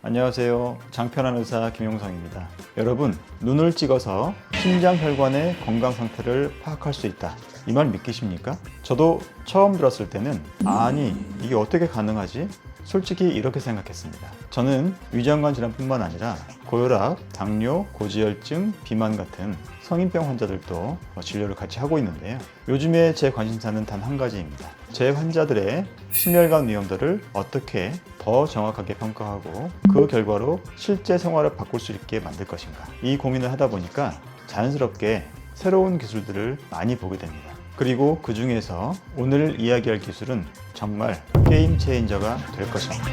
안녕하세요. 장편한 의사 김용성입니다. 여러분, 눈을 찍어서 심장혈관의 건강 상태를 파악할 수 있다. 이 말 믿기십니까? 저도 처음 들었을 때는 아니, 이게 어떻게 가능하지? 솔직히 이렇게 생각했습니다. 저는 위장관 질환뿐만 아니라 고혈압, 당뇨, 고지혈증, 비만 같은 성인병 환자들도 진료를 같이 하고 있는데요. 요즘에 제 관심사는 단 한 가지입니다. 제 환자들의 심혈관 위험도를 어떻게 더 정확하게 평가하고 그 결과로 실제 생활을 바꿀 수 있게 만들 것인가. 이 고민을 하다 보니까 자연스럽게 새로운 기술들을 많이 보게 됩니다. 그리고 그 중에서 오늘 이야기할 기술은 정말 게임 체인저가 될 것입니다.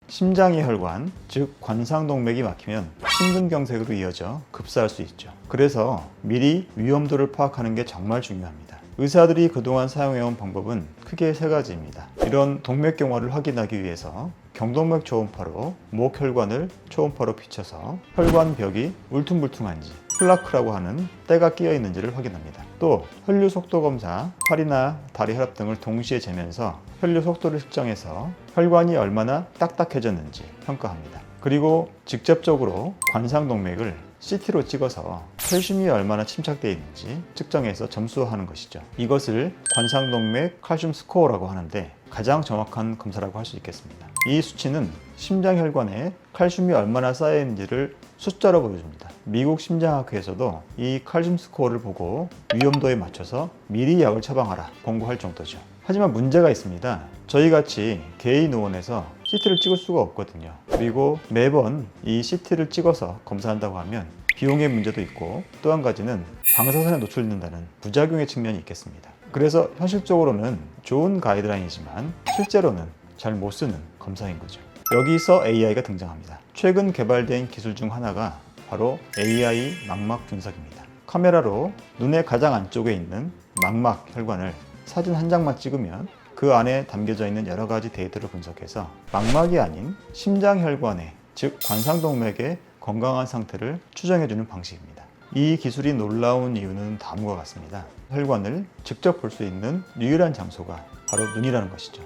심장의 혈관, 즉 관상동맥이 막히면 심근경색으로 이어져 급사할 수 있죠. 그래서 미리 위험도를 파악하는 게 정말 중요합니다. 의사들이 그동안 사용해온 방법은 크게 세 가지입니다. 이런 동맥경화를 확인하기 위해서 경동맥 초음파로 목 혈관을 초음파로 비춰서 혈관벽이 울퉁불퉁한지, 플라크라고 하는 때가 끼어 있는지를 확인합니다. 또 혈류 속도 검사, 팔이나 다리 혈압 등을 동시에 재면서 혈류 속도를 측정해서 혈관이 얼마나 딱딱해졌는지 평가합니다. 그리고 직접적으로 관상동맥을 CT로 찍어서 칼슘이 얼마나 침착되어 있는지 측정해서 점수하는 것이죠. 이것을 관상동맥 칼슘 스코어라고 하는데 가장 정확한 검사라고 할 수 있겠습니다. 이 수치는 심장혈관에 칼슘이 얼마나 쌓여 있는지를 숫자로 보여줍니다. 미국 심장학회에서도 이 칼슘 스코어를 보고 위험도에 맞춰서 미리 약을 처방하라 권고할 정도죠. 하지만 문제가 있습니다. 저희같이 개인 의원에서 CT를 찍을 수가 없거든요. 그리고 매번 이 CT를 찍어서 검사한다고 하면 비용의 문제도 있고 또 한 가지는 방사선에 노출된다는 부작용의 측면이 있겠습니다. 그래서 현실적으로는 좋은 가이드라인이지만 실제로는 잘 못 쓰는 검사인 거죠. 여기서 AI가 등장합니다. 최근 개발된 기술 중 하나가 바로 AI 망막 분석입니다. 카메라로 눈의 가장 안쪽에 있는 망막 혈관을 사진 한 장만 찍으면 그 안에 담겨져 있는 여러 가지 데이터를 분석해서 망막이 아닌 심장혈관의, 즉 관상동맥의 건강한 상태를 추정해주는 방식입니다. 이 기술이 놀라운 이유는 다음과 같습니다. 혈관을 직접 볼 수 있는 유일한 장소가 바로 눈이라는 것이죠.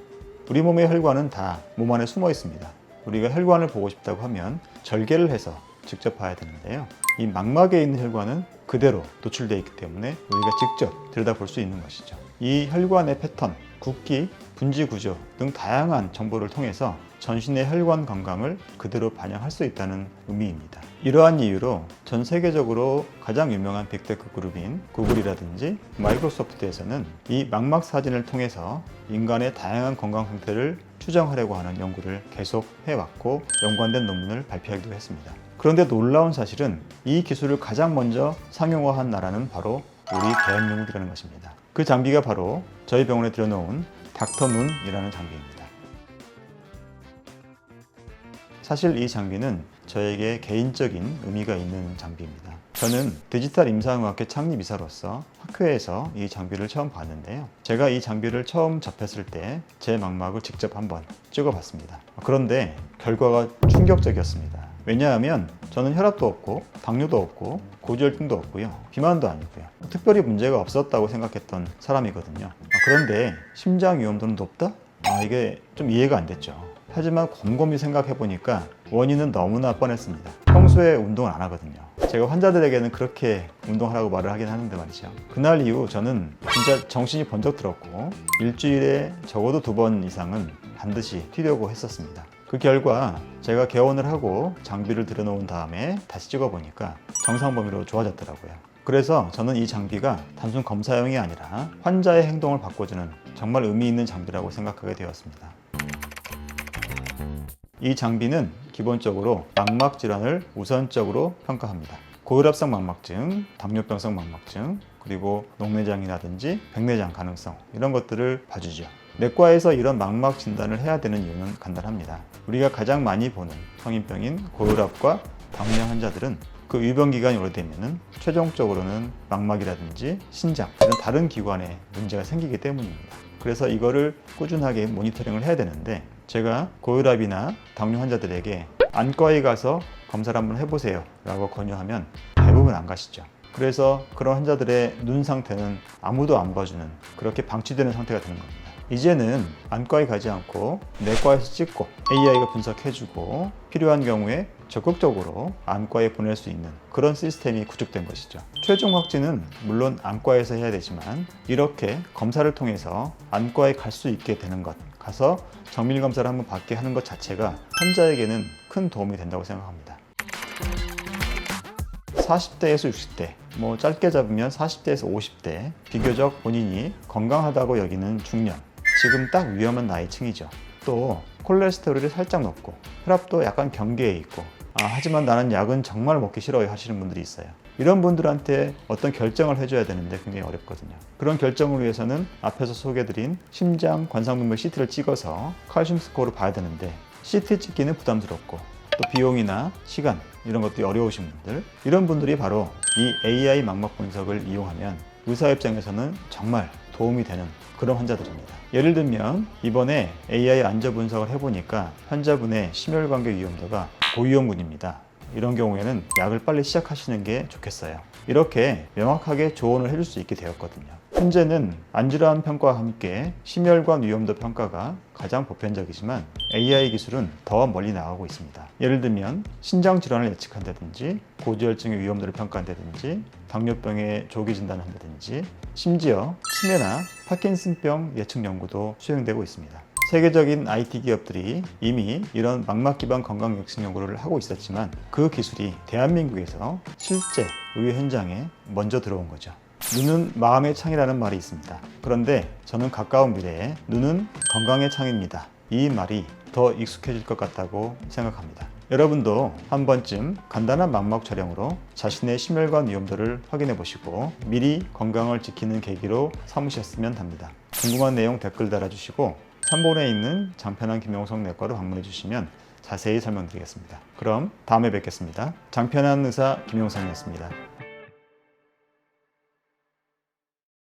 우리 몸의 혈관은 다 몸 안에 숨어 있습니다. 우리가 혈관을 보고 싶다고 하면 절개를 해서 직접 봐야 되는데요. 이 망막에 있는 혈관은 그대로 노출되어 있기 때문에 우리가 직접 들여다볼 수 있는 것이죠. 이 혈관의 패턴, 굵기, 분지 구조 등 다양한 정보를 통해서 전신의 혈관 건강을 그대로 반영할 수 있다는 의미입니다. 이러한 이유로 전 세계적으로 가장 유명한 빅테크 그룹인 구글이라든지 마이크로소프트에서는 이 망막 사진을 통해서 인간의 다양한 건강 상태를 추정하려고 하는 연구를 계속 해왔고 연관된 논문을 발표하기도 했습니다. 그런데 놀라운 사실은 이 기술을 가장 먼저 상용화한 나라는 바로 우리 대한민국이라는 것입니다. 그 장비가 바로 저희 병원에 들여놓은 닥터눈이라는 장비입니다. 사실 이 장비는 저에게 개인적인 의미가 있는 장비입니다. 저는 디지털 임상의학회 창립이사로서 학회에서 이 장비를 처음 봤는데요. 제가 이 장비를 처음 접했을 때 제 망막을 직접 한번 찍어봤습니다. 그런데 결과가 충격적이었습니다. 왜냐하면 저는 혈압도 없고 당뇨도 없고 고지혈증도 없고요. 비만도 아니고요. 특별히 문제가 없었다고 생각했던 사람이거든요. 그런데 심장 위험도는 높다? 이게 좀 이해가 안 됐죠. 하지만 곰곰이 생각해보니까 원인은 너무나 뻔했습니다. 평소에 운동을 안 하거든요. 제가 환자들에게는 그렇게 운동하라고 말을 하긴 하는데 말이죠. 그날 이후 저는 진짜 정신이 번쩍 들었고 일주일에 적어도 2번 이상은 반드시 뛰려고 했었습니다. 그 결과 제가 개원을 하고 장비를 들여놓은 다음에 다시 찍어보니까 정상 범위로 좋아졌더라고요. 그래서 저는 이 장비가 단순 검사용이 아니라 환자의 행동을 바꿔주는 정말 의미 있는 장비라고 생각하게 되었습니다. 이 장비는 기본적으로 망막 질환을 우선적으로 평가합니다. 고혈압성 망막증, 당뇨병성 망막증, 그리고 녹내장이라든지 백내장 가능성 이런 것들을 봐주죠. 내과에서 이런 망막 진단을 해야 되는 이유는 간단합니다. 우리가 가장 많이 보는 성인병인 고혈압과 당뇨 환자들은 그 유병 기간이 오래되면 최종적으로는 망막이라든지 신장 이런 다른 기관에 문제가 생기기 때문입니다. 그래서 이거를 꾸준하게 모니터링을 해야 되는데 제가 고혈압이나 당뇨 환자들에게 안과에 가서 검사를 한번 해보세요 라고 권유하면 대부분 안 가시죠. 그래서 그런 환자들의 눈 상태는 아무도 안 봐주는 그렇게 방치되는 상태가 되는 겁니다. 이제는 안과에 가지 않고 내과에서 찍고 AI가 분석해주고 필요한 경우에 적극적으로 안과에 보낼 수 있는 그런 시스템이 구축된 것이죠. 최종 확진은 물론 안과에서 해야 되지만 이렇게 검사를 통해서 안과에 갈 수 있게 되는 것, 가서 정밀 검사를 한번 받게 하는 것 자체가 환자에게는 큰 도움이 된다고 생각합니다. 40대에서 60대, 짧게 잡으면 40대에서 50대, 비교적 본인이 건강하다고 여기는 중년, 지금 딱 위험한 나이층이죠. 또 콜레스테롤이 살짝 높고 혈압도 약간 경계에 있고 하지만 나는 약은 정말 먹기 싫어요 하시는 분들이 있어요. 이런 분들한테 어떤 결정을 해줘야 되는데 굉장히 어렵거든요. 그런 결정을 위해서는 앞에서 소개해드린 심장 관상동맥 CT를 찍어서 칼슘 스코어를 봐야 되는데 CT 찍기는 부담스럽고 또 비용이나 시간 이런 것들이 어려우신 분들, 이런 분들이 바로 이 AI 망막 분석을 이용하면 의사 입장에서는 정말 도움이 되는 그런 환자들입니다. 예를 들면 이번에 AI 안저 분석을 해보니까 환자분의 심혈관계 위험도가 고위험군입니다. 이런 경우에는 약을 빨리 시작하시는 게 좋겠어요. 이렇게 명확하게 조언을 해줄 수 있게 되었거든요. 현재는 안질환 평가와 함께 심혈관 위험도 평가가 가장 보편적이지만 AI 기술은 더 멀리 나가고 있습니다. 예를 들면 신장 질환을 예측한다든지 고지혈증의 위험도를 평가한다든지 당뇨병의 조기 진단을 한다든지 심지어 치매나 파킨슨병 예측 연구도 수행되고 있습니다. 세계적인 IT 기업들이 이미 이런 망막 기반 건강 예측 연구를 하고 있었지만 그 기술이 대한민국에서 실제 의료 현장에 먼저 들어온 거죠. 눈은 마음의 창이라는 말이 있습니다. 그런데 저는 가까운 미래에 눈은 건강의 창입니다. 이 말이 더 익숙해질 것 같다고 생각합니다. 여러분도 한 번쯤 간단한 망막 촬영으로 자신의 심혈관 위험도를 확인해 보시고 미리 건강을 지키는 계기로 삼으셨으면 합니다. 궁금한 내용 댓글 달아주시고 3번에 있는 장편한 김용석 내과로 방문해 주시면 자세히 설명드리겠습니다. 그럼 다음에 뵙겠습니다. 장편한 의사 김용석이었습니다.